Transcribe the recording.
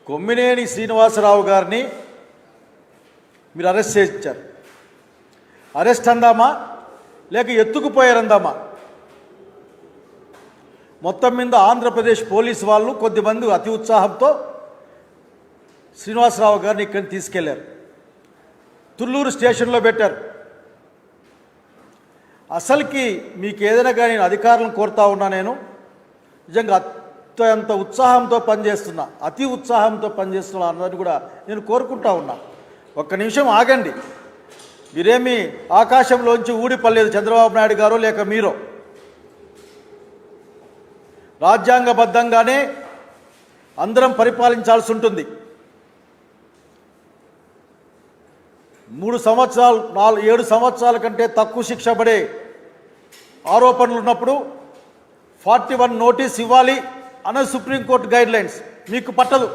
కొమ్మినేని శ్రీనివాసరావు గారిని మీరు అరెస్ట్ చేయించారు. అరెస్ట్ అందామా లేక ఎత్తుకుపోయారందామా? మొత్తం మీద ఆంధ్రప్రదేశ్ పోలీసు వాళ్ళు కొద్దిమంది అతి ఉత్సాహంతో శ్రీనివాసరావు గారిని ఇక్కడికి తీసుకెళ్లారు. తుళ్ళూరు స్టేషన్లో పెట్టారు. అసలుకి మీకు ఏదైనా కానీ నేను అధికారులను కోరుతా ఉన్నా, నేను నిజంగా అత్యంత ఉత్సాహంతో పనిచేస్తున్నా, అతి ఉత్సాహంతో పనిచేస్తున్నా అన్నది కూడా నేను కోరుకుంటా ఉన్నా. ఒక్క నిమిషం ఆగండి. మీరేమీ ఆకాశంలోంచి ఊడిపడలేదు చంద్రబాబు నాయుడు గారు లేక మీరు. రాజ్యాంగబద్ధంగానే అందరం పరిపాలించాల్సి ఉంటుంది. 3 సంవత్సరాలు 7 సంవత్సరాల కంటే తక్కువ శిక్ష పడే ఆరోపణలు ఉన్నప్పుడు 41 నోటీస్ ఇవ్వాలి అన్నది సుప్రీంకోర్టు గైడ్లైన్స్. మీకు పట్టదు.